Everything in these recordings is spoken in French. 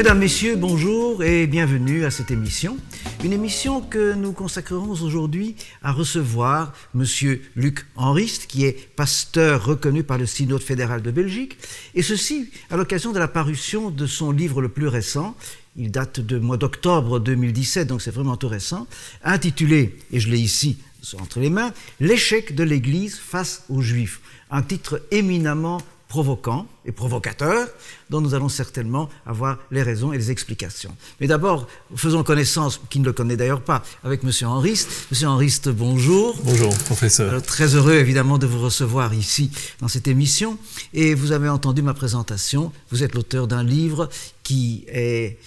Mesdames, Messieurs, bonjour et bienvenue à cette émission. Une émission que nous consacrerons aujourd'hui à recevoir Monsieur Luc Henrist, qui est pasteur reconnu par le Synode fédéral de Belgique, et ceci à l'occasion de la parution de son livre le plus récent. Il date du mois d'octobre 2017, donc c'est vraiment tout récent, intitulé, et je l'ai ici entre les mains, « L'échec de l'Église face aux Juifs », un titre éminemment provoquant et provocateur, dont nous allons certainement avoir les raisons et les explications. Mais d'abord, faisons connaissance, qui ne le connaît d'ailleurs pas, avec M. Henrist. M. Henrist, bonjour. Bonjour, professeur. Alors, très heureux, évidemment, de vous recevoir ici, dans cette émission. Et vous avez entendu ma présentation. Vous êtes l'auteur d'un livre qui est,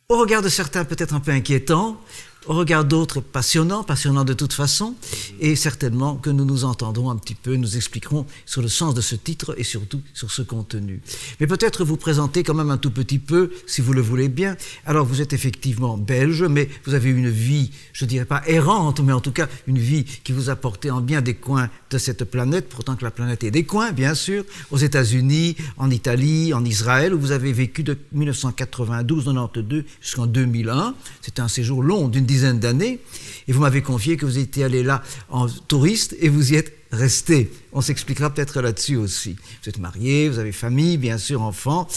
au regard de certains, peut-être un peu inquiétant, au regard d'autres, passionnant de toute façon, et certainement que nous nous entendrons un petit peu, nous expliquerons sur le sens de ce titre et surtout sur ce contenu. Mais peut-être vous présenter quand même un tout petit peu, si vous le voulez bien. Alors vous êtes effectivement belge, mais vous avez une vie, je ne dirais pas errante, mais en tout cas une vie qui vous a porté en bien des coins de cette planète, pourtant que la planète est des coins, bien sûr, aux États-Unis, en Italie, en Israël, où vous avez vécu de 1992-92 jusqu'en 2001. C'était un séjour long d'une dizaine d'années, et vous m'avez confié que vous étiez allé là en touriste et vous y êtes resté. On s'expliquera peut-être là-dessus aussi. Vous êtes marié, vous avez famille, bien sûr, enfants,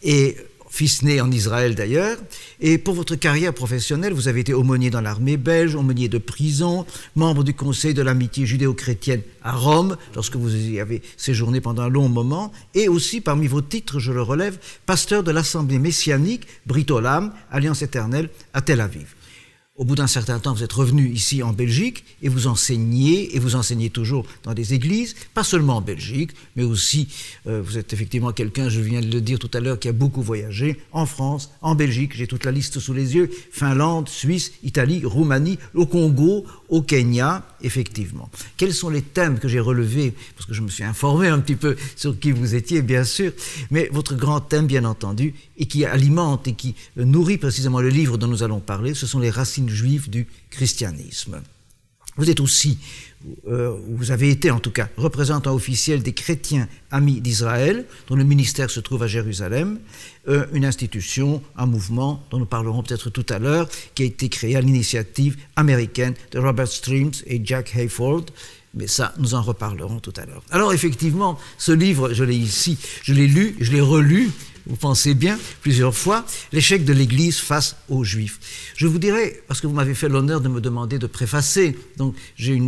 et fils né en Israël d'ailleurs, et pour votre carrière professionnelle, vous avez été aumônier dans l'armée belge, aumônier de prison, membre du conseil de l'amitié judéo-chrétienne à Rome, lorsque vous y avez séjourné pendant un long moment, et aussi, parmi vos titres, je le relève, pasteur de l'Assemblée messianique Brit Olam, Alliance éternelle, à Tel Aviv. Au bout d'un certain temps, vous êtes revenu ici en Belgique et vous enseignez toujours dans des églises, pas seulement en Belgique, mais aussi, vous êtes effectivement quelqu'un, je viens de le dire tout à l'heure, qui a beaucoup voyagé en France, en Belgique, j'ai toute la liste sous les yeux, Finlande, Suisse, Italie, Roumanie, au Congo, au Kenya, effectivement. Quels sont les thèmes que j'ai relevés, parce que je me suis informé un petit peu sur qui vous étiez, bien sûr, mais votre grand thème, bien entendu, et qui alimente et qui nourrit précisément le livre dont nous allons parler, ce sont les racines juives du christianisme. Vous êtes aussi, vous avez été en tout cas, représentant officiel des chrétiens amis d'Israël, dont le ministère se trouve à Jérusalem, une institution, un mouvement dont nous parlerons peut-être tout à l'heure, qui a été créé à l'initiative américaine de Robert Streams et Jack Hayford. Mais ça, nous en reparlerons tout à l'heure. Alors effectivement, ce livre, je l'ai ici, je l'ai lu, je l'ai relu, vous pensez bien, plusieurs fois, l'échec de l'Église face aux Juifs. Je vous dirais, parce que vous m'avez fait l'honneur de me demander de préfacer, donc j'ai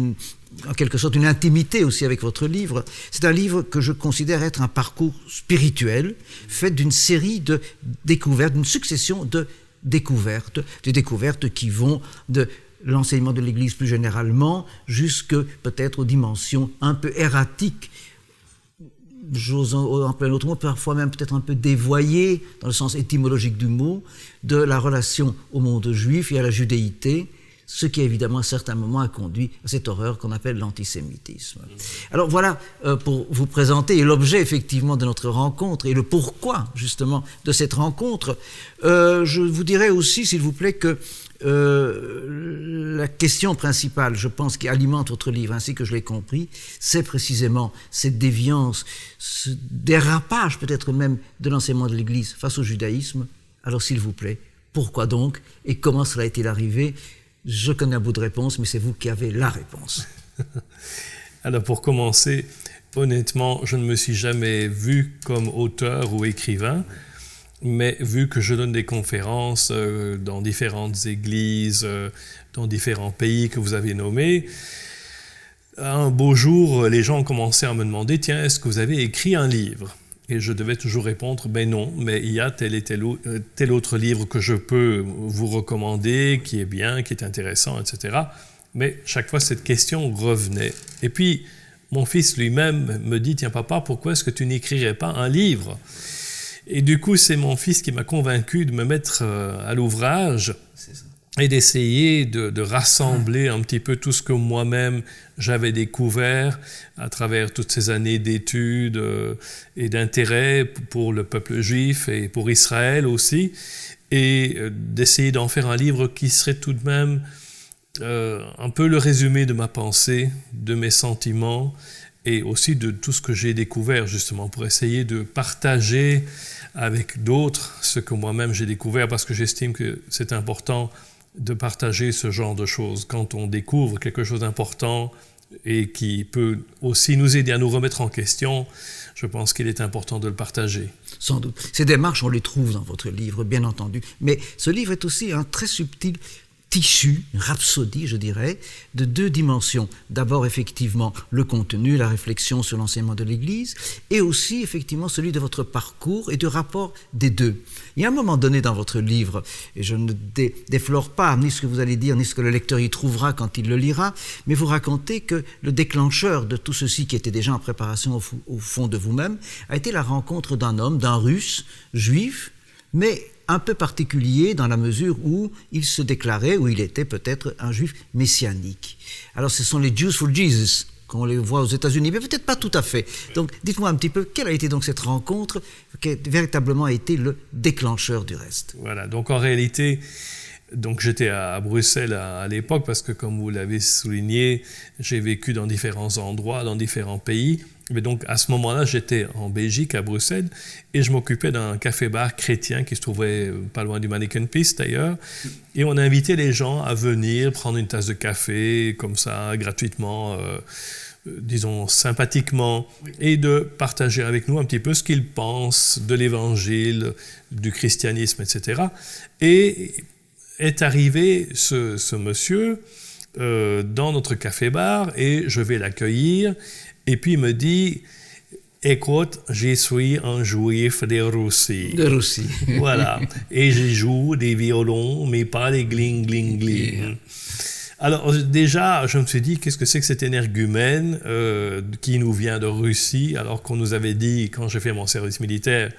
en quelque sorte une intimité aussi avec votre livre. C'est un livre que je considère être un parcours spirituel, fait d'une série de découvertes, d'une succession de découvertes, des découvertes qui vont de l'enseignement de l'Église plus généralement, jusque peut-être aux dimensions un peu erratiques, j'ose employer un autre mot, parfois même peut-être un peu dévoyé, dans le sens étymologique du mot, de la relation au monde juif et à la judéité, ce qui évidemment à certains moments a conduit à cette horreur qu'on appelle l'antisémitisme. Alors voilà pour vous présenter, et l'objet effectivement de notre rencontre, et le pourquoi justement de cette rencontre. Je vous dirais aussi, s'il vous plaît, que la question principale, je pense, qui alimente votre livre, ainsi que je l'ai compris, c'est précisément cette déviance, ce dérapage peut-être même de l'enseignement de l'Église face au judaïsme. Alors s'il vous plaît, pourquoi donc et comment cela est-il arrivé? Je connais un bout de réponse, mais c'est vous qui avez la réponse. Alors pour commencer, honnêtement, je ne me suis jamais vu comme auteur ou écrivain, mais vu que je donne des conférences dans différentes églises, dans différents pays que vous avez nommés, un beau jour, les gens ont commencé à me demander « Tiens, est-ce que vous avez écrit un livre ?» Et je devais toujours répondre « Ben non, mais il y a tel et tel autre livre que je peux vous recommander, qui est bien, qui est intéressant, etc. » Mais chaque fois, cette question revenait. Et puis, mon fils lui-même me dit « Tiens, papa, pourquoi est-ce que tu n'écrirais pas un livre ?» Et du coup, c'est mon fils qui m'a convaincu de me mettre à l'ouvrage et d'essayer de rassembler un petit peu tout ce que moi-même j'avais découvert à travers toutes ces années d'études et d'intérêt pour le peuple juif et pour Israël aussi, et d'essayer d'en faire un livre qui serait tout de même un peu le résumé de ma pensée, de mes sentiments, et aussi de tout ce que j'ai découvert, justement, pour essayer de partager avec d'autres ce que moi-même j'ai découvert, parce que j'estime que c'est important de partager ce genre de choses. Quand on découvre quelque chose d'important et qui peut aussi nous aider à nous remettre en question, je pense qu'il est important de le partager. Sans doute. Ces démarches, on les trouve dans votre livre, bien entendu. Mais ce livre est aussi un très subtil tissu, une rhapsodie, je dirais, de 2 dimensions. D'abord, effectivement, le contenu, la réflexion sur l'enseignement de l'Église, et aussi, effectivement, celui de votre parcours et du rapport des deux. Il y a un moment donné dans votre livre, et je ne déflore pas ni ce que vous allez dire, ni ce que le lecteur y trouvera quand il le lira, mais vous racontez que le déclencheur de tout ceci, qui était déjà en préparation au fond de vous-même, a été la rencontre d'un homme, d'un Russe, juif, mais un peu particulier dans la mesure où il se déclarait, où il était peut-être un juif messianique. Alors ce sont les Jews for Jesus, qu'on les voit aux États-Unis, mais peut-être pas tout à fait. Donc dites-moi un petit peu, quelle a été donc cette rencontre qui a véritablement été le déclencheur du reste? Voilà, donc en réalité, j'étais à Bruxelles à l'époque, parce que comme vous l'avez souligné, j'ai vécu dans différents endroits, dans différents pays. Mais donc, à ce moment-là, j'étais en Belgique, à Bruxelles, et je m'occupais d'un café-bar chrétien qui se trouvait pas loin du Manneken Pis, d'ailleurs. Et on invitait les gens à venir prendre une tasse de café, comme ça, gratuitement, disons, sympathiquement, et de partager avec nous un petit peu ce qu'ils pensent de l'Évangile, du christianisme, etc. Et est arrivé ce monsieur dans notre café-bar, et je vais l'accueillir. Et puis il me dit, écoute, je suis un juif de Russie. De Russie. Voilà. Et je joue des violons, mais pas des gling, gling, gling. Yeah. Alors déjà, je me suis dit, qu'est-ce que c'est que cet énergumène qui nous vient de Russie, alors qu'on nous avait dit, quand j'ai fait mon service militaire,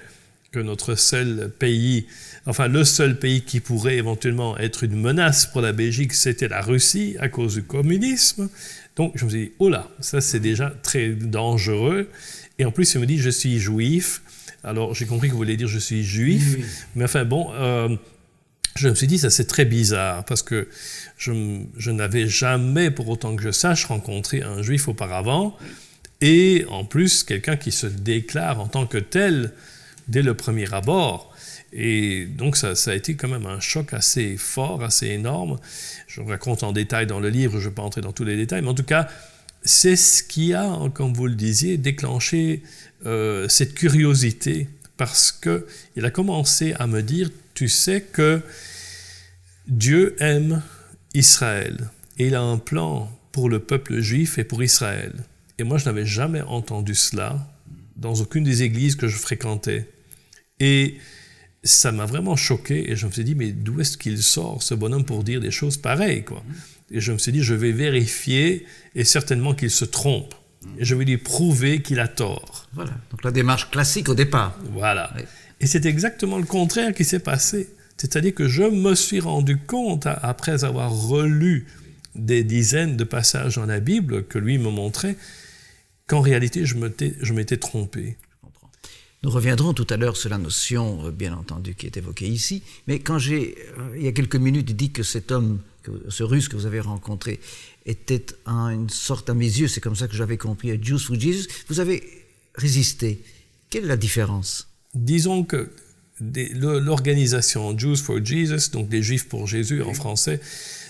que notre seul pays, enfin le seul pays qui pourrait éventuellement être une menace pour la Belgique, c'était la Russie à cause du communisme. Donc je me suis dit, oh là, ça c'est déjà très dangereux. Et en plus, il me dit, je suis juif. Alors j'ai compris que vous voulez dire je suis juif. Oui. Mais enfin bon, je me suis dit, ça c'est très bizarre, parce que je n'avais jamais, pour autant que je sache, rencontré un juif auparavant. Et en plus, quelqu'un qui se déclare en tant que tel dès le premier abord. Et donc ça a été quand même un choc assez fort, assez énorme. Je raconte en détail dans le livre, je ne vais pas entrer dans tous les détails, mais en tout cas, c'est ce qui a, comme vous le disiez, déclenché cette curiosité, parce qu'il a commencé à me dire, tu sais que Dieu aime Israël, et il a un plan pour le peuple juif et pour Israël. Et moi, je n'avais jamais entendu cela dans aucune des églises que je fréquentais. Et ça m'a vraiment choqué, et je me suis dit, mais d'où est-ce qu'il sort, ce bonhomme, pour dire des choses pareilles, quoi? Et je me suis dit, je vais vérifier, et certainement qu'il se trompe. Et je vais lui prouver qu'il a tort. Voilà, donc la démarche classique au départ. Voilà. Oui. Et c'est exactement le contraire qui s'est passé. C'est-à-dire que je me suis rendu compte, après avoir relu des dizaines de passages dans la Bible que lui me montrait, qu'en réalité, je m'étais trompé. Nous reviendrons tout à l'heure sur la notion, bien entendu, qui est évoquée ici, mais quand il y a quelques minutes, dit que cet homme, ce Russe que vous avez rencontré, était une sorte, à mes yeux, c'est comme ça que j'avais compris, a Jews for Jesus, vous avez résisté. Quelle est la différence? Disons que l'organisation Jews for Jesus, donc des Juifs pour Jésus en français,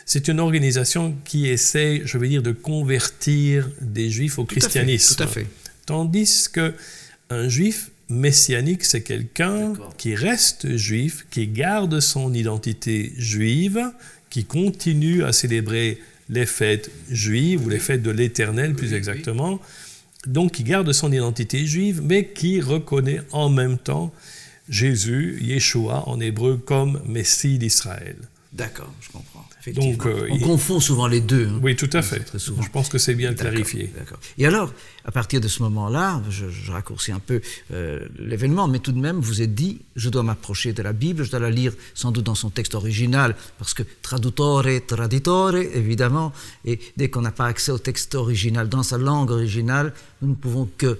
c'est une organisation qui essaie, je veux dire, de convertir des Juifs au christianisme. Tout à fait. Tandis qu'un Juif messianique, c'est quelqu'un qui reste juif, qui garde son identité juive, qui continue à célébrer les fêtes juives, ou les fêtes de l'Éternel plus exactement, donc qui garde son identité juive, mais qui reconnaît en même temps Jésus, Yeshua en hébreu, comme Messie d'Israël. D'accord, je comprends. Donc, on confond souvent les deux. Hein, oui, tout à fait. Très souvent. Je pense que c'est bien clarifié. D'accord. Et alors, à partir de ce moment-là, je raccourcis un peu l'événement, mais tout de même, vous êtes dit, je dois m'approcher de la Bible, je dois la lire sans doute dans son texte original, parce que traduttore, traditore, évidemment, et dès qu'on n'a pas accès au texte original, dans sa langue originale, nous ne pouvons que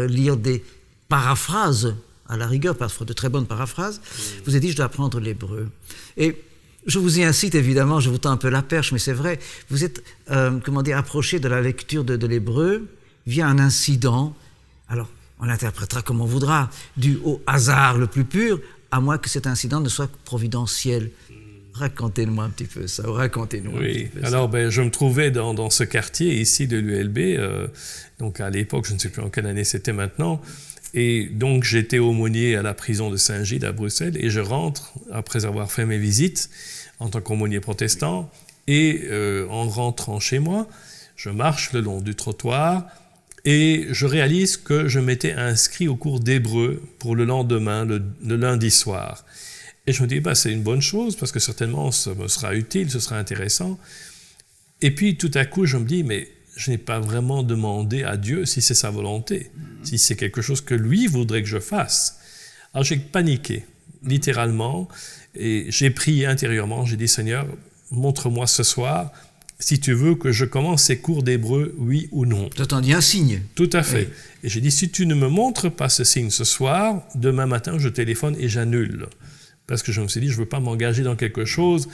lire des paraphrases, à la rigueur, parfois de très bonnes paraphrases. Vous avez dit, je dois apprendre l'hébreu. Et je vous y incite, évidemment, je vous tends un peu la perche, mais c'est vrai, vous êtes, approché de la lecture de l'hébreu vient un incident, alors on l'interprétera comme on voudra, dû au hasard le plus pur, à moins que cet incident ne soit providentiel. Racontez-moi un petit peu ça, racontez-nous. Oui, alors je me trouvais dans ce quartier ici de l'ULB, donc à l'époque, je ne sais plus en quelle année c'était maintenant, et donc j'étais aumônier à la prison de Saint-Gilles à Bruxelles, et je rentre, après avoir fait mes visites en tant qu'aumônier protestant, et en rentrant chez moi, je marche le long du trottoir, et je réalise que je m'étais inscrit au cours d'hébreu pour le lendemain, le lundi soir. Et je me dis, c'est une bonne chose, parce que certainement, ça me sera utile, ce sera intéressant. Et puis, tout à coup, je me dis, mais je n'ai pas vraiment demandé à Dieu si c'est sa volonté, si c'est quelque chose que lui voudrait que je fasse. Alors, j'ai paniqué, littéralement, et j'ai prié intérieurement. J'ai dit, Seigneur, montre-moi ce soir si tu veux que je commence ces cours d'hébreu, oui ou non. Tu attendais un signe. Tout à fait. Oui. Et j'ai dit, si tu ne me montres pas ce signe ce soir, demain matin, je téléphone et j'annule. Parce que je me suis dit, je ne veux pas m'engager dans quelque chose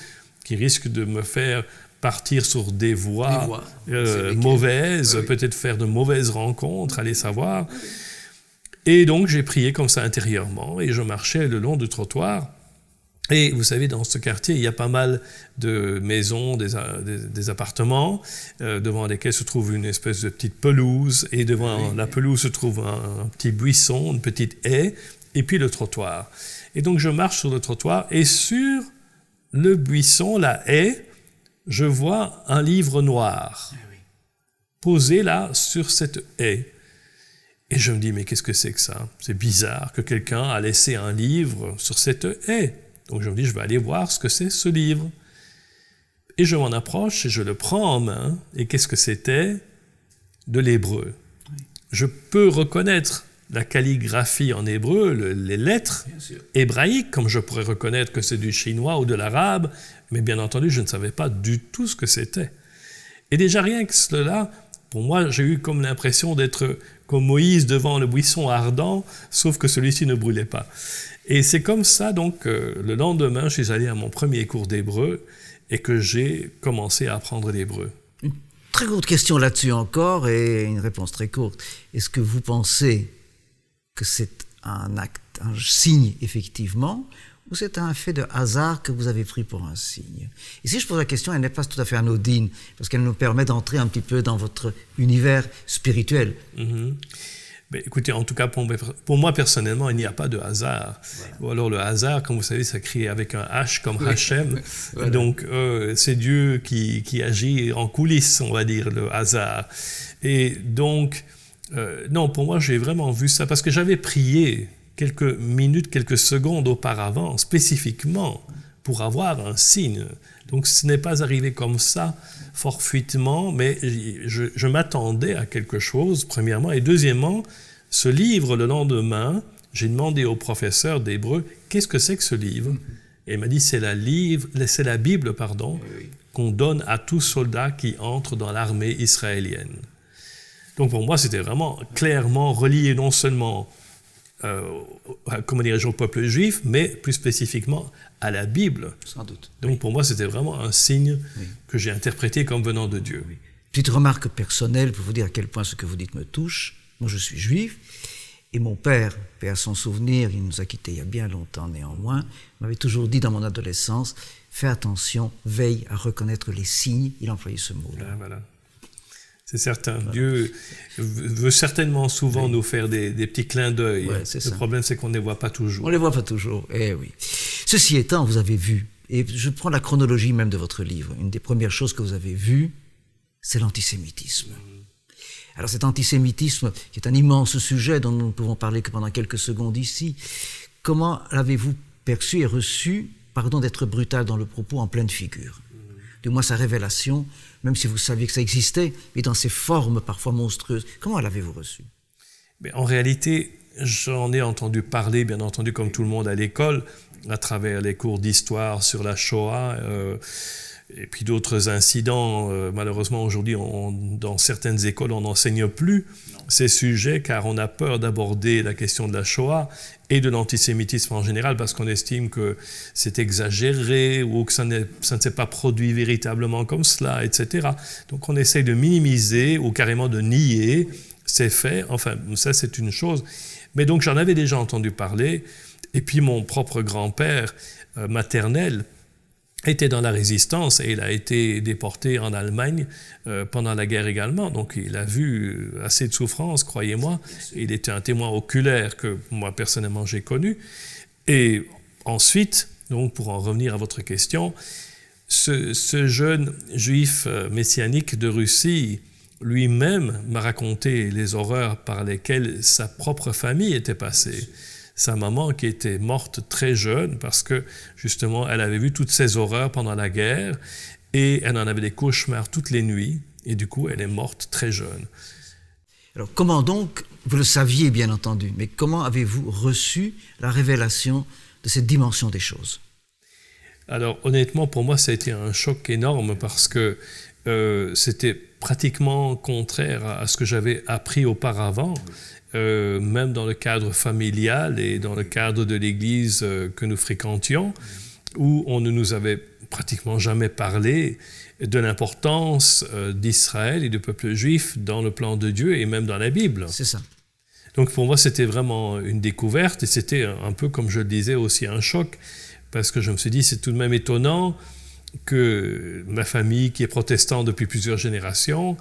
qui risque de me faire partir sur des voies mauvaises, oui. Peut-être faire de mauvaises rencontres, aller savoir. Et donc, j'ai prié comme ça intérieurement, et je marchais le long du trottoir. Et vous savez, dans ce quartier, il y a pas mal de maisons, des appartements, devant lesquels se trouve une espèce de petite pelouse, et devant la pelouse se trouve un petit buisson, une petite haie, et puis le trottoir. Et donc, je marche sur le trottoir, et sur le buisson, la haie, je vois un livre noir posé là, sur cette haie. Et je me dis, mais qu'est-ce que c'est que ça? C'est bizarre que quelqu'un a laissé un livre sur cette haie. Donc, je me dis, je vais aller voir ce que c'est, ce livre. Et je m'en approche, et je le prends en main. Et qu'est-ce que c'était? De l'hébreu. Je peux reconnaître la calligraphie en hébreu, les lettres hébraïques, comme je pourrais reconnaître que c'est du chinois ou de l'arabe, mais bien entendu, je ne savais pas du tout ce que c'était. Et déjà, rien que cela, pour moi, j'ai eu comme l'impression d'être comme Moïse devant le buisson ardent, sauf que celui-ci ne brûlait pas. Et c'est comme ça, donc, le lendemain, je suis allé à mon premier cours d'hébreu et que j'ai commencé à apprendre l'hébreu. Une très courte question là-dessus encore, et une réponse très courte. Est-ce que vous pensez que c'est un acte, un signe, effectivement, ou c'est un fait de hasard que vous avez pris pour un signe? Et si je pose la question, elle n'est pas tout à fait anodine, parce qu'elle nous permet d'entrer un petit peu dans votre univers spirituel. Mm-hmm. Mais écoutez, en tout cas, pour moi, personnellement, il n'y a pas de hasard. Voilà. Ou alors le hasard, comme vous savez, ça crée avec un H comme Hachem. Voilà. Donc, c'est Dieu qui agit en coulisses, on va dire, le hasard. Et donc, non, pour moi, j'ai vraiment vu ça, parce que j'avais prié quelques minutes, quelques secondes auparavant, spécifiquement, pour avoir un signe. Donc, ce n'est pas arrivé comme ça, fortuitement, mais je m'attendais à quelque chose, premièrement. Et deuxièmement, ce livre, le lendemain, j'ai demandé au professeur d'hébreu, qu'est-ce que c'est que ce livre? Et il m'a dit, c'est la Bible, qu'on donne à tout soldat qui entre dans l'armée israélienne. Donc, pour moi, c'était vraiment clairement relié non seulement au peuple juif, mais plus spécifiquement à la Bible. Sans doute. Donc pour moi, c'était vraiment un signe que j'ai interprété comme venant de Dieu. Oui. Petite remarque personnelle pour vous dire à quel point ce que vous dites me touche. Moi, je suis juif, et mon père, paix à son souvenir, il nous a quittés il y a bien longtemps néanmoins, m'avait toujours dit dans mon adolescence, fais attention, veille à reconnaître les signes. Il employait ce mot-là. Ah, voilà. C'est certain. Voilà. Dieu veut certainement souvent nous faire des petits clins d'œil. Ouais, le problème, c'est qu'on ne les voit pas toujours. On ne les voit pas toujours, eh oui. Ceci étant, vous avez vu, et je prends la chronologie même de votre livre, une des premières choses que vous avez vues, c'est l'antisémitisme. Alors cet antisémitisme, qui est un immense sujet dont nous ne pouvons parler que pendant quelques secondes ici, comment l'avez-vous perçu et reçu, pardon d'être brutal dans le propos, en pleine figure? Du moins sa révélation, même si vous saviez que ça existait, mais dans ses formes parfois monstrueuses. Comment l'avez-vous reçu? Mais en réalité, j'en ai entendu parler, bien entendu, comme tout le monde à l'école, à travers les cours d'histoire sur la Shoah, et puis d'autres incidents. Malheureusement, aujourd'hui, dans certaines écoles, on n'enseigne plus ces sujets, car on a peur d'aborder la question de la Shoah et de l'antisémitisme en général, parce qu'on estime que c'est exagéré ou que ça ne s'est pas produit véritablement comme cela, etc. Donc on essaye de minimiser ou carrément de nier c'est fait. Enfin, ça, c'est une chose. Mais donc, j'en avais déjà entendu parler. Et puis, mon propre grand-père maternel était dans la résistance et il a été déporté en Allemagne pendant la guerre également. Donc, il a vu assez de souffrance, croyez-moi. Il était un témoin oculaire que moi, personnellement, j'ai connu. Et ensuite, donc, pour en revenir à votre question, ce jeune juif messianique de Russie lui-même m'a raconté les horreurs par lesquelles sa propre famille était passée. Sa maman qui était morte très jeune parce que justement elle avait vu toutes ces horreurs pendant la guerre et elle en avait des cauchemars toutes les nuits et du coup elle est morte très jeune. Alors comment donc, vous le saviez bien entendu, mais comment avez-vous reçu la révélation de cette dimension des choses? Alors honnêtement pour moi ça a été un choc énorme parce que c'était pratiquement contraire à ce que j'avais appris auparavant. Même dans le cadre familial et dans le cadre de l'église que nous fréquentions, où on ne nous avait pratiquement jamais parlé de l'importance d'Israël et du peuple juif dans le plan de Dieu et même dans la Bible. C'est ça. Donc pour moi, c'était vraiment une découverte et c'était un peu, comme je le disais, aussi un choc, parce que je me suis dit, c'est tout de même étonnant que ma famille, qui est protestante depuis plusieurs générations,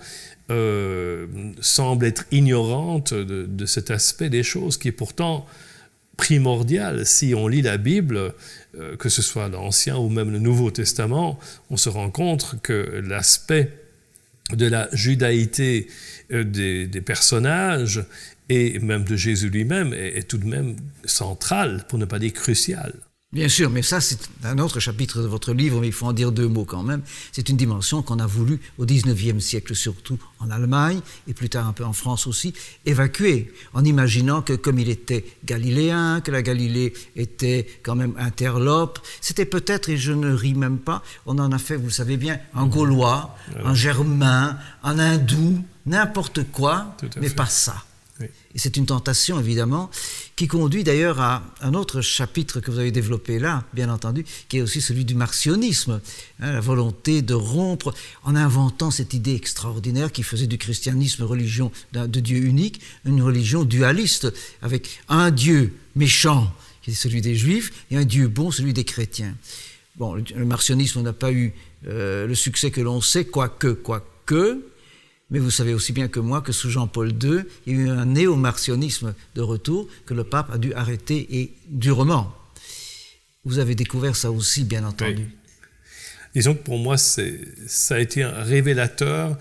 semble être ignorante de cet aspect des choses qui est pourtant primordial. Si on lit la Bible, que ce soit l'Ancien ou même le Nouveau Testament, on se rend compte que l'aspect de la judaïté des personnages et même de Jésus lui-même est tout de même central, pour ne pas dire crucial. Bien sûr, mais ça c'est un autre chapitre de votre livre, mais il faut en dire deux mots quand même. C'est une dimension qu'on a voulu au XIXe siècle, surtout en Allemagne, et plus tard un peu en France aussi, évacuer, en imaginant que comme il était galiléen, que la Galilée était quand même interlope, c'était peut-être, et je ne ris même pas, on en a fait, vous le savez bien, en gaulois, en germain, en hindou, n'importe quoi, mais pas ça. Et c'est une tentation, évidemment, qui conduit d'ailleurs à un autre chapitre que vous avez développé là, bien entendu, qui est aussi celui du marcionisme, la volonté de rompre en inventant cette idée extraordinaire qui faisait du christianisme religion de Dieu unique, une religion dualiste, avec un Dieu méchant, qui est celui des Juifs, et un Dieu bon, celui des chrétiens. Bon, le marcionisme n'a pas eu le succès que l'on sait, quoique, mais vous savez aussi bien que moi que sous Jean-Paul II, il y a eu un néo-marcionisme de retour que le pape a dû arrêter et durement. Vous avez découvert ça aussi, bien entendu. Oui. Disons que pour moi, ça a été un révélateur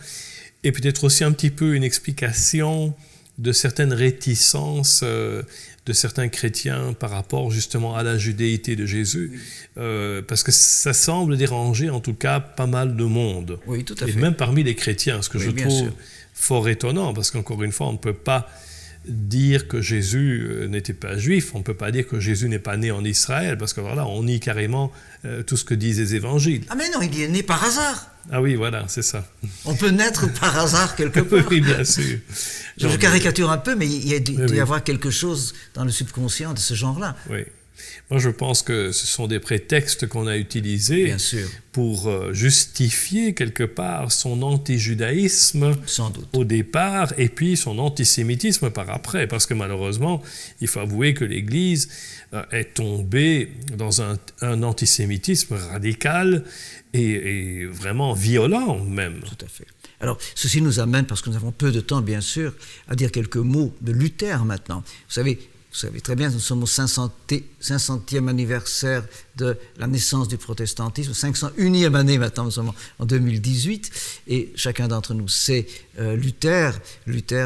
et peut-être aussi un petit peu une explication de certaines réticences de certains chrétiens par rapport justement à la judéité de Jésus, parce que ça semble déranger en tout cas pas mal de monde. Oui, tout à fait. Et même parmi les chrétiens, ce que je trouve sûr. fort étonnant, parce qu'encore une fois, on ne peut pas dire que Jésus n'était pas juif, on ne peut pas dire que Jésus n'est pas né en Israël, parce que voilà, on nie carrément tout ce que disent les évangiles. Ah mais non, il est né par hasard. Ah oui, voilà, c'est ça. On peut naître par hasard quelque part. Oui, bien sûr. Je caricature un peu, mais il doit y avoir quelque chose dans le subconscient de ce genre-là. Oui. Moi, je pense que ce sont des prétextes qu'on a utilisés Bien sûr. pour justifier quelque part son anti-judaïsme Sans doute. au départ et puis son antisémitisme par après. Parce que malheureusement, il faut avouer que l'Église est tombée dans un antisémitisme radical et vraiment violent même. Tout à fait. Alors, ceci nous amène, parce que nous avons peu de temps, bien sûr, à dire quelques mots de Luther maintenant. Vous savez très bien, nous sommes au 500e anniversaire de la naissance du protestantisme, 501e année maintenant, nous sommes en 2018, et chacun d'entre nous sait Luther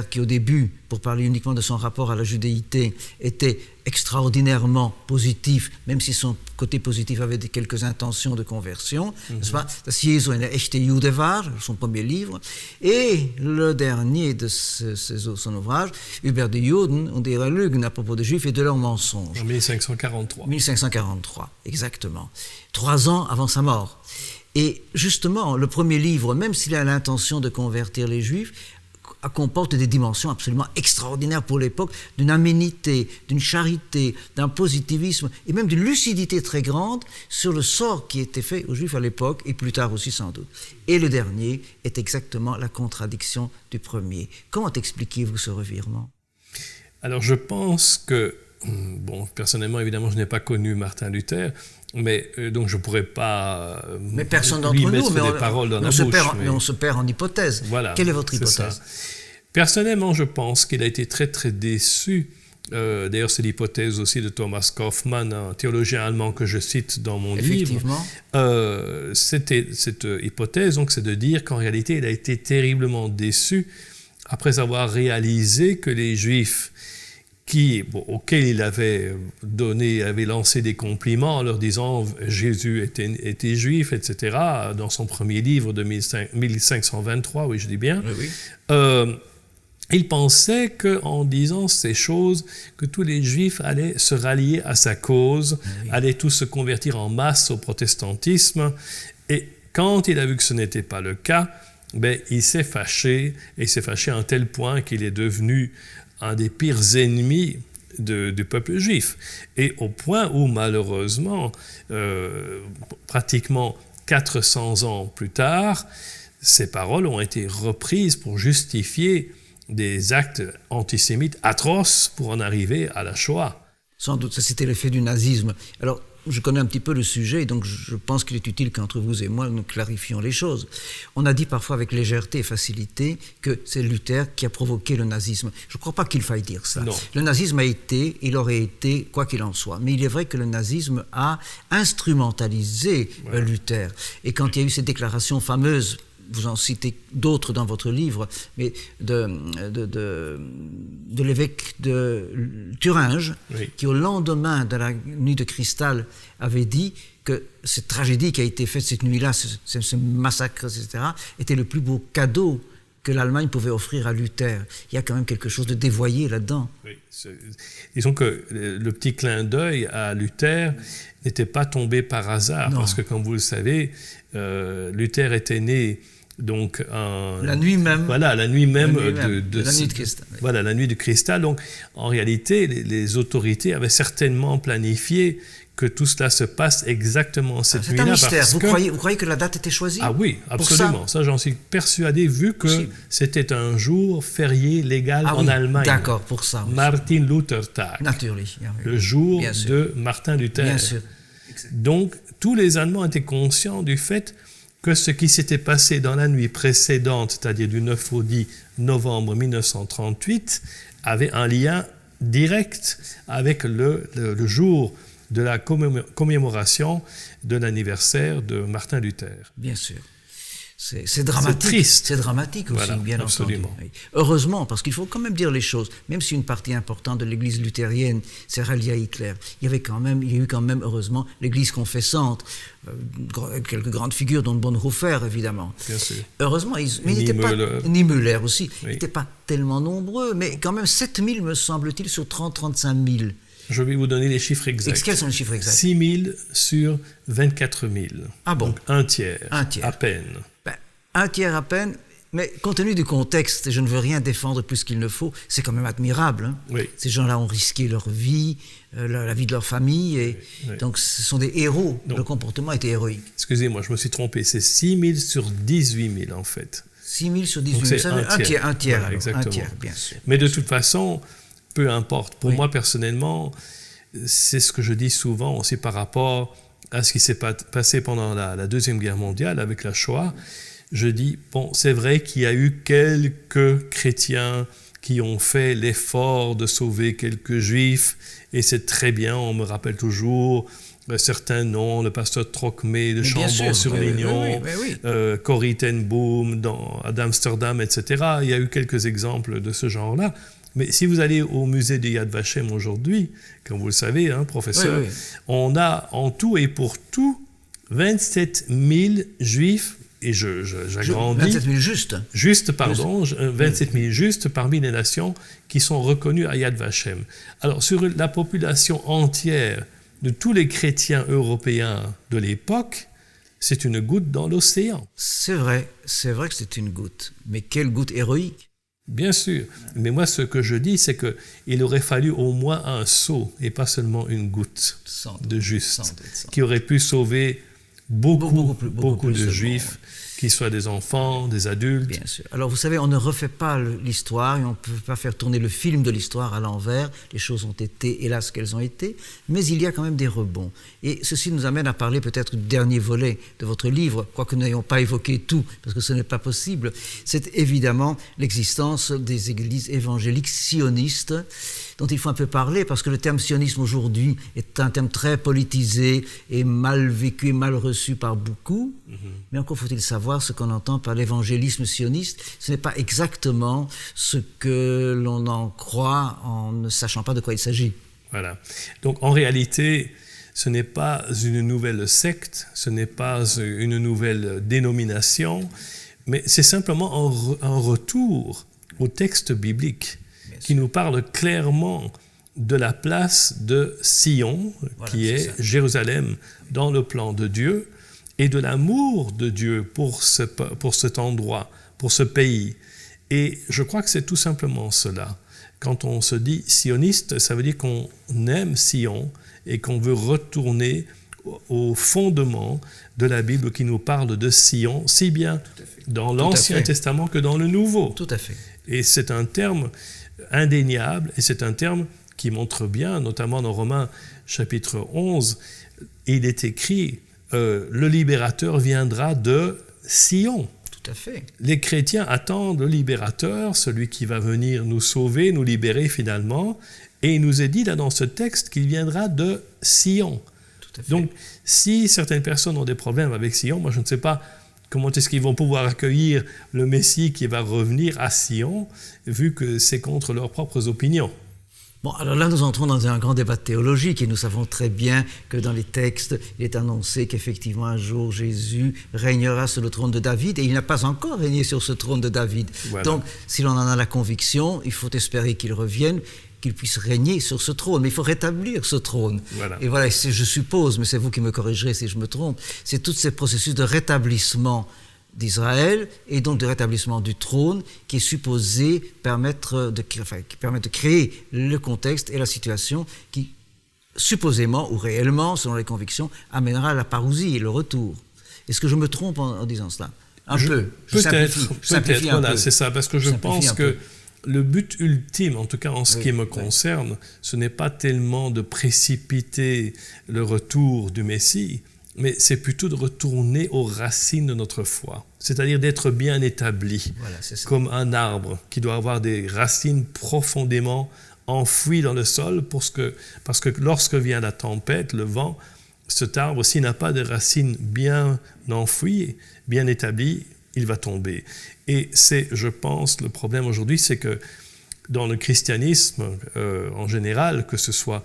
qui au début, pour parler uniquement de son rapport à la judéité, était extraordinairement positif, même si son côté positif avait quelques intentions de conversion, n'est-ce pas? Das Jesu eine echte Jude war, son premier livre, et le dernier de son ouvrage, Über die Juden und ihre Lügen, à propos des Juifs et de leurs mensonges. En 1543. 1543, exactement. 3 ans avant sa mort. Et justement, le premier livre, même s'il a l'intention de convertir les Juifs, comporte des dimensions absolument extraordinaires pour l'époque, d'une aménité, d'une charité, d'un positivisme et même d'une lucidité très grande sur le sort qui était fait aux Juifs à l'époque et plus tard aussi sans doute. Et le dernier est exactement la contradiction du premier. Comment expliquez-vous ce revirement? Alors je pense que, bon, personnellement évidemment je n'ai pas connu Martin Luther, mais donc je ne pourrais pas mais personne d'entre lui nous, mettre mais des paroles dans la bouche. Mais on se perd en hypothèse. Voilà, quelle est votre hypothèse? Personnellement, je pense qu'il a été très très déçu. D'ailleurs, c'est l'hypothèse aussi de Thomas Kaufmann, un théologien allemand que je cite dans mon livre. Cette hypothèse, donc, c'est de dire qu'en réalité, il a été terriblement déçu après avoir réalisé que les Juifs auxquels il avait lancé des compliments en leur disant Jésus était juif, etc., dans son premier livre de 1523, oui, je dis bien. Oui. Il pensait qu'en disant ces choses, que tous les Juifs allaient se rallier à sa cause, allaient tous se convertir en masse au protestantisme. Et quand il a vu que ce n'était pas le cas, il s'est fâché, et il s'est fâché à un tel point qu'il est devenu un des pires ennemis du peuple juif. Et au point où, malheureusement, pratiquement 400 ans plus tard, ces paroles ont été reprises pour justifier des actes antisémites atroces pour en arriver à la Shoah. Sans doute, ça c'était l'effet du nazisme. Alors, je connais un petit peu le sujet, et donc je pense qu'il est utile qu'entre vous et moi, nous clarifions les choses. On a dit parfois avec légèreté et facilité que c'est Luther qui a provoqué le nazisme. Je ne crois pas qu'il faille dire ça. Non. Le nazisme a été, il aurait été, quoi qu'il en soit. Mais il est vrai que le nazisme a instrumentalisé Luther. Et quand il y a eu ces déclarations fameuses, vous en citez d'autres dans votre livre, mais de l'évêque de Thuringe, qui au lendemain de la nuit de cristal avait dit que cette tragédie qui a été faite cette nuit-là, ce massacre, etc., était le plus beau cadeau que l'Allemagne pouvait offrir à Luther. Il y a quand même quelque chose de dévoyé là-dedans. Oui, disons que le petit clin d'œil à Luther n'était pas tombé par hasard, parce que comme vous le savez, Luther était né donc la nuit même. Voilà, la nuit même de la nuit de cristal. Voilà, la nuit de cristal. Donc, en réalité, les autorités avaient certainement planifié que tout cela se passe exactement cette nuit-là. C'est un mystère. Vous croyez que la date était choisie? Ah oui, absolument. Ça, j'en suis persuadé, vu que c'était un jour férié légal en Allemagne. D'accord, pour ça. Martin Luther Tag. Natürlich. Le jour de Martin Luther. Bien sûr. Donc, tous les Allemands étaient conscients du fait que ce qui s'était passé dans la nuit précédente, c'est-à-dire du 9 au 10 novembre 1938, avait un lien direct avec le jour de la commémoration de l'anniversaire de Martin Luther. Bien sûr. C'est dramatique. C'est triste. C'est dramatique aussi, voilà, bien absolument. entendu. Oui. Heureusement, parce qu'il faut quand même dire les choses, même si une partie importante de l'église luthérienne s'est ralliée à Hitler, il y a eu quand même, heureusement, l'église confessante, quelques grandes figures, dont Bonhoeffer, évidemment. Bien sûr. Heureusement, mais Niemöller aussi. Ils n'étaient pas tellement nombreux, mais quand même 7 000, me semble-t-il, sur 30-35 000. Je vais vous donner les chiffres exacts. Quels sont les chiffres exacts? 6 000 sur 24 000. Ah bon? Donc un tiers. À peine. Un tiers à peine, mais compte tenu du contexte, et je ne veux rien défendre plus qu'il ne faut, c'est quand même admirable. Hein? Oui. Ces gens-là ont risqué leur vie, la vie de leur famille, et donc ce sont des héros. Donc, le comportement était héroïque. Excusez-moi, je me suis trompé, c'est 6 000 sur 18 000 en fait. 6 000 sur 18 000, c'est un tiers. Voilà, exactement. Un tiers, bien sûr. Mais de toute façon, peu importe. Pour moi, personnellement, c'est ce que je dis souvent aussi par rapport à ce qui s'est passé pendant la Deuxième Guerre mondiale avec la Shoah. Je dis, bon, c'est vrai qu'il y a eu quelques chrétiens qui ont fait l'effort de sauver quelques juifs, et c'est très bien, on me rappelle toujours certains noms, le pasteur Trocmé de Chambon-sur-Lignon, Corrie ten Boom d'Amsterdam, etc. Il y a eu quelques exemples de ce genre-là. Mais si vous allez au musée de Yad Vashem aujourd'hui, comme vous le savez, hein, professeur, on a en tout et pour tout 27 000 juifs, et j'agrandis. 27 000 justes. 27 000 justes parmi les nations qui sont reconnues à Yad Vashem. Alors, sur la population entière de tous les chrétiens européens de l'époque, c'est une goutte dans l'océan. C'est vrai que c'est une goutte. Mais quelle goutte héroïque! Bien sûr. Mais moi, ce que je dis, c'est qu'il aurait fallu au moins un seau et pas seulement une goutte de juste, qui aurait pu sauver beaucoup de Juifs, qu'ils soient des enfants, des adultes. Bien sûr. Alors vous savez, on ne refait pas l'histoire et on ne peut pas faire tourner le film de l'histoire à l'envers. Les choses ont été, hélas, qu'elles ont été, mais il y a quand même des rebonds. Et ceci nous amène à parler peut-être du dernier volet de votre livre, quoique nous n'ayons pas évoqué tout, parce que ce n'est pas possible. C'est évidemment l'existence des églises évangéliques sionistes, dont il faut un peu parler, parce que le terme sionisme aujourd'hui est un terme très politisé et mal vécu et mal reçu par beaucoup. Mais encore faut-il savoir ce qu'on entend par l'évangélisme sioniste. Ce n'est pas exactement ce que l'on en croit en ne sachant pas de quoi il s'agit. Voilà. Donc en réalité, ce n'est pas une nouvelle secte, ce n'est pas une nouvelle dénomination, mais c'est simplement un retour au texte biblique qui nous parle clairement de la place de Sion, qui est Jérusalem dans le plan de Dieu, et de l'amour de Dieu pour cet endroit, pour ce pays. Et je crois que c'est tout simplement cela. Quand on se dit sioniste, ça veut dire qu'on aime Sion et qu'on veut retourner au fondement de la Bible qui nous parle de Sion, si bien dans l'Ancien Testament que dans le Nouveau. Tout à fait. Et c'est un terme indéniable, et c'est un terme qui montre bien, notamment dans Romains chapitre 11, il est écrit le libérateur viendra de Sion. Tout à fait. Les chrétiens attendent le libérateur, celui qui va venir nous sauver, nous libérer finalement, et il nous est dit là dans ce texte qu'il viendra de Sion. Tout à fait. Donc, si certaines personnes ont des problèmes avec Sion, moi je ne sais pas comment est-ce qu'ils vont pouvoir accueillir le Messie qui va revenir à Sion, vu que c'est contre leurs propres opinions. Bon, alors là, nous entrons dans un grand débat théologique et nous savons très bien que dans les textes, il est annoncé qu'effectivement, un jour, Jésus régnera sur le trône de David et il n'a pas encore régné sur ce trône de David. Voilà. Donc, si l'on en a la conviction, il faut espérer qu'il revienne, qu'il puisse régner sur ce trône. Mais il faut rétablir ce trône. Voilà. Et voilà, je suppose, mais c'est vous qui me corrigerez si je me trompe, c'est tous ces processus de rétablissement d'Israël et donc de rétablissement du trône qui est supposé permettre de créer le contexte et la situation qui supposément ou réellement, selon les convictions, amènera à la parousie et le retour. Est-ce que je me trompe en disant cela? Peut-être, voilà, c'est ça, parce que je pense que le but ultime, en tout cas en ce qui me concerne, ce n'est pas tellement de précipiter le retour du Messie, mais c'est plutôt de retourner aux racines de notre foi, c'est-à-dire d'être bien établi, comme un arbre qui doit avoir des racines profondément enfouies dans le sol, parce que lorsque vient la tempête, le vent, cet arbre, s'il n'a pas de racines bien enfouies, bien établies, il va tomber. Et c'est, je pense, le problème aujourd'hui, c'est que dans le christianisme en général, que ce soit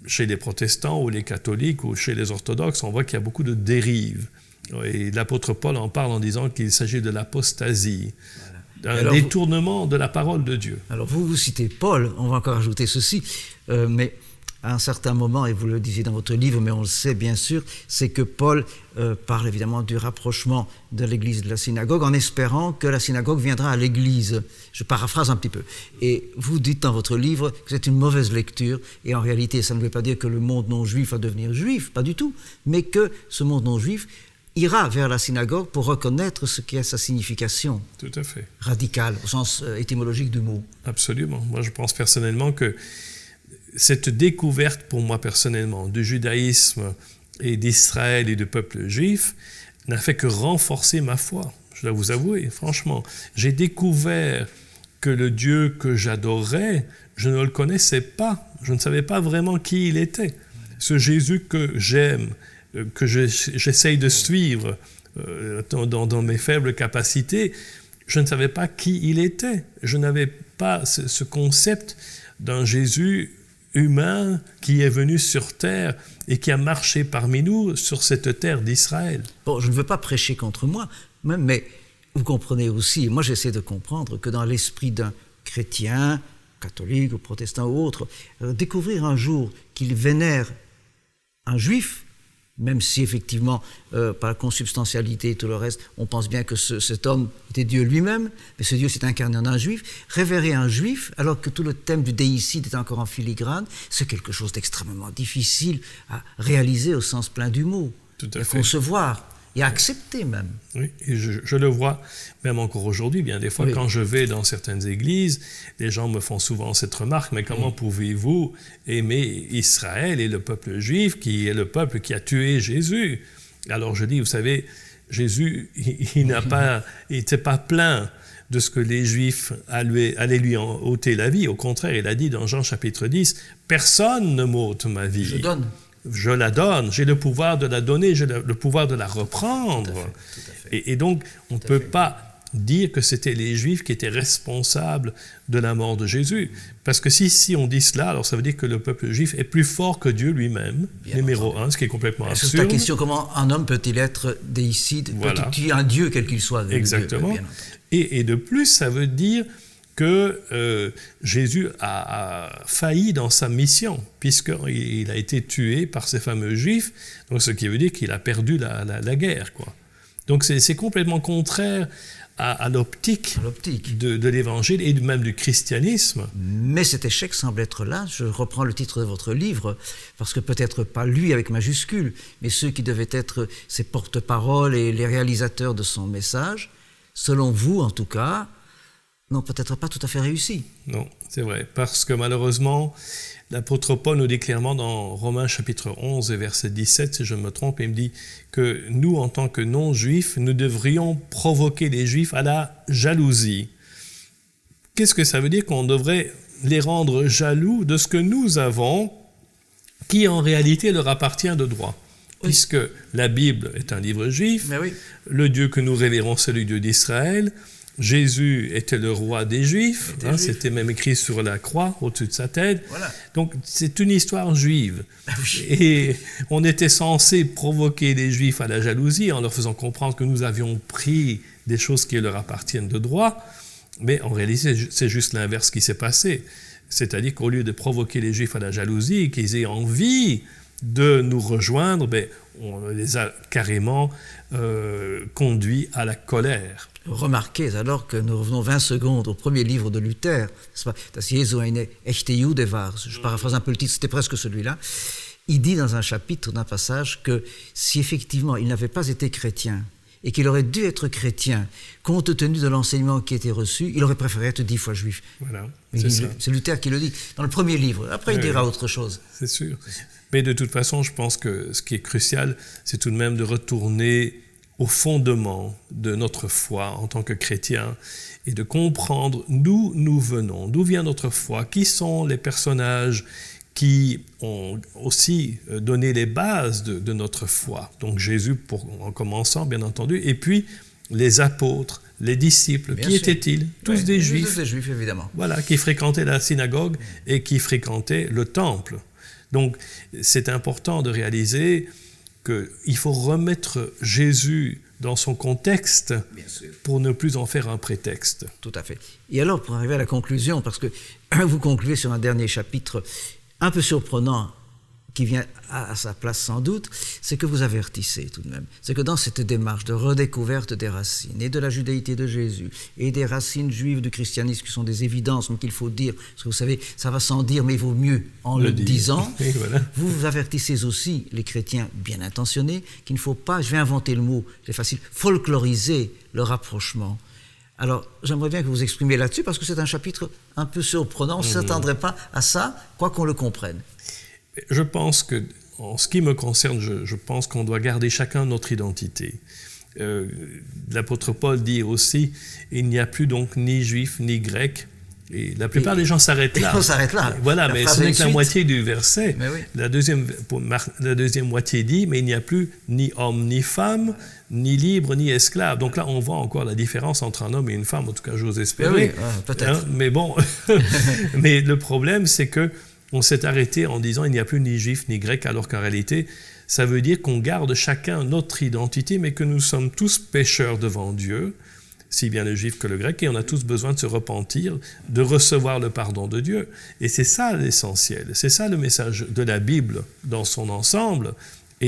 chez les protestants ou les catholiques ou chez les orthodoxes, on voit qu'il y a beaucoup de dérives. Et l'apôtre Paul en parle en disant qu'il s'agit de l'apostasie, d'un détournement de la parole de Dieu. Alors vous citez Paul, on va encore ajouter ceci, mais à un certain moment, et vous le disiez dans votre livre, mais on le sait bien sûr, c'est que Paul parle évidemment du rapprochement de l'Église de la synagogue en espérant que la synagogue viendra à l'Église. Je paraphrase un petit peu. Et vous dites dans votre livre que c'est une mauvaise lecture, et en réalité, ça ne veut pas dire que le monde non-juif va devenir juif, pas du tout, mais que ce monde non-juif ira vers la synagogue pour reconnaître ce qui est sa signification. Tout à fait. Radicale, au sens étymologique du mot. Absolument. Moi, je pense personnellement que cette découverte, pour moi personnellement, du judaïsme et d'Israël et du peuple juif n'a fait que renforcer ma foi. Je dois vous avouer, franchement. J'ai découvert que le Dieu que j'adorais, je ne le connaissais pas. Je ne savais pas vraiment qui il était. Ce Jésus que j'aime, que j'essaye de suivre dans mes faibles capacités, je ne savais pas qui il était. Je n'avais pas ce concept d'un Jésus humain qui est venu sur terre et qui a marché parmi nous sur cette terre d'Israël. Bon, je ne veux pas prêcher contre moi, mais vous comprenez aussi, moi j'essaie de comprendre que dans l'esprit d'un chrétien, catholique ou protestant ou autre, découvrir un jour qu'il vénère un juif même si effectivement, par la consubstantialité et tout le reste, on pense bien que cet homme était Dieu lui-même, mais ce Dieu s'est incarné en un juif. Révérer un juif, alors que tout le thème du déicide est encore en filigrane, c'est quelque chose d'extrêmement difficile à réaliser au sens plein du mot, à concevoir et à accepter même. Oui, et je le vois même encore aujourd'hui, bien des fois, quand je vais dans certaines églises, les gens me font souvent cette remarque, mais comment pouvez-vous aimer Israël et le peuple juif, qui est le peuple qui a tué Jésus? Alors je dis, vous savez, Jésus, il n'était pas plein de ce que les Juifs allaient lui ôter la vie. Au contraire, il a dit dans Jean chapitre 10, « Personne ne m'ôte ma vie. Je donne. Je la donne, j'ai le pouvoir de la donner, j'ai le pouvoir de la reprendre. » Tout à fait. Et donc, on ne peut pas dire que c'était les Juifs qui étaient responsables de la mort de Jésus. Parce que si on dit cela, alors ça veut dire que le peuple juif est plus fort que Dieu lui-même, numéro un, ce qui est complètement absurde. C'est la question, comment un homme peut-il être déicide, voilà. Peut-il un Dieu quel qu'il soit? Exactement. Et de plus, ça veut dire que Jésus a failli dans sa mission, puisqu'il a été tué par ces fameux Juifs, donc ce qui veut dire qu'il a perdu la guerre, quoi. Donc c'est complètement contraire à l'optique de l'Évangile et même du christianisme. Mais cet échec semble être là. Je reprends le titre de votre livre, parce que peut-être pas lui avec majuscule, mais ceux qui devaient être ses porte-paroles et les réalisateurs de son message, selon vous en tout cas, n'ont peut-être pas tout à fait réussi. Non, c'est vrai, parce que malheureusement, l'apôtre Paul nous dit clairement dans Romains chapitre 11 et verset 17, si je ne me trompe, il me dit que nous, en tant que non-juifs, nous devrions provoquer les juifs à la jalousie. Qu'est-ce que ça veut dire? Qu'on devrait les rendre jaloux de ce que nous avons, qui en réalité leur appartient de droit. Oui. Puisque la Bible est un livre juif, oui. Le Dieu que nous révérons, c'est le Dieu d'Israël. Jésus était le roi des Juifs, c'était même écrit sur la croix au-dessus de sa tête. Voilà. Donc c'est une histoire juive. Et on était censé provoquer les Juifs à la jalousie en leur faisant comprendre que nous avions pris des choses qui leur appartiennent de droit, mais en réalité c'est juste l'inverse qui s'est passé. C'est-à-dire qu'au lieu de provoquer les Juifs à la jalousie, qu'ils aient envie de nous rejoindre, on les a carrément conduits à la colère. Remarquez alors que nous revenons 20 secondes au premier livre de Luther, Das Jesu eine echte Jude war. Je paraphrase un peu le titre, c'était presque celui-là. Il dit dans un chapitre, d'un passage, que si effectivement il n'avait pas été chrétien et qu'il aurait dû être chrétien, compte tenu de l'enseignement qui était reçu, il aurait préféré être 10 fois juif. Voilà, c'est Luther qui le dit dans le premier livre. Après, il dira autre chose. C'est sûr. Mais de toute façon, je pense que ce qui est crucial, c'est tout de même de retourner au fondement de notre foi en tant que chrétien et de comprendre d'où nous venons, d'où vient notre foi, qui sont les personnages qui ont aussi donné les bases de notre foi. Donc Jésus en commençant, bien entendu, et puis les apôtres, les disciples. Bien qui sûr. Étaient-ils? Tous des Juifs. Tous des Juifs, évidemment. Voilà, qui fréquentaient la synagogue et qui fréquentaient le temple. Donc c'est important de réaliser qu'il faut remettre Jésus dans son contexte pour ne plus en faire un prétexte. Tout à fait. Et alors, pour arriver à la conclusion, parce que vous concluez sur un dernier chapitre un peu surprenant, qui vient à sa place sans doute, c'est que vous avertissez tout de même. C'est que dans cette démarche de redécouverte des racines et de la judaïté de Jésus et des racines juives du christianisme qui sont des évidences, mais qu'il faut dire, parce que vous savez, ça va sans dire, mais il vaut mieux en le disant. Et voilà. Vous avertissez aussi les chrétiens bien intentionnés qu'il ne faut pas, je vais inventer le mot, c'est facile, folkloriser le rapprochement. Alors, j'aimerais bien que vous exprimiez là-dessus, parce que c'est un chapitre un peu surprenant, on ne s'attendrait pas à ça, quoi qu'on le comprenne. Je pense que, en ce qui me concerne, je pense qu'on doit garder chacun notre identité. L'apôtre Paul dit aussi, il n'y a plus donc ni juif ni grec. Et la plupart des gens s'arrêtent là. On s'arrête là. Voilà, mais ce n'est que la moitié du verset. Oui. La deuxième moitié dit, mais il n'y a plus ni homme ni femme, ni libre ni esclave. Donc là, on voit encore la différence entre un homme et une femme, en tout cas, j'ose espérer. Oui, peut-être. Mais bon, mais le problème, c'est que on s'est arrêté en disant il n'y a plus ni juif ni grec, alors qu'en réalité, ça veut dire qu'on garde chacun notre identité, mais que nous sommes tous pécheurs devant Dieu, si bien le juif que le grec, et on a tous besoin de se repentir, de recevoir le pardon de Dieu. Et c'est ça l'essentiel, c'est ça le message de la Bible dans son ensemble,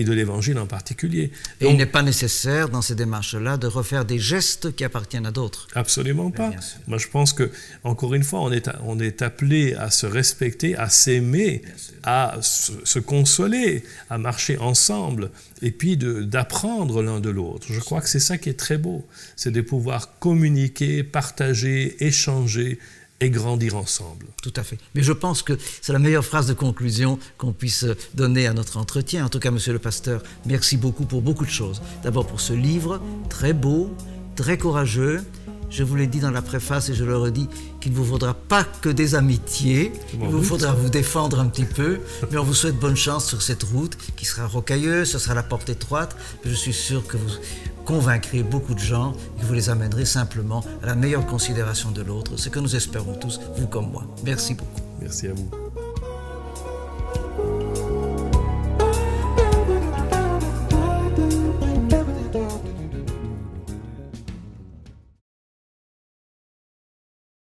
et de l'Évangile en particulier. Et Donc, il n'est pas nécessaire, dans ces démarches-là, de refaire des gestes qui appartiennent à d'autres. absolument pas. bien sûr. Moi, je pense que, encore une fois, on est appelé à se respecter, à s'aimer, à se consoler, à marcher ensemble, et puis d'apprendre l'un de l'autre. Je crois que c'est ça qui est très beau, c'est de pouvoir communiquer, partager, échanger et grandir ensemble. Tout à fait. Mais je pense que c'est la meilleure phrase de conclusion qu'on puisse donner à notre entretien. En tout cas, monsieur le pasteur, merci beaucoup pour beaucoup de choses. D'abord pour ce livre, très beau, très courageux. Je vous l'ai dit dans la préface et je le redis, qu'il ne vous faudra pas que des amitiés, il vous faudra vous défendre un petit peu, mais on vous souhaite bonne chance sur cette route qui sera rocailleuse, ce sera la porte étroite, mais je suis sûr que vous convaincrez beaucoup de gens et que vous les amènerez simplement à la meilleure considération de l'autre, ce que nous espérons tous, vous comme moi. Merci beaucoup. Merci à vous.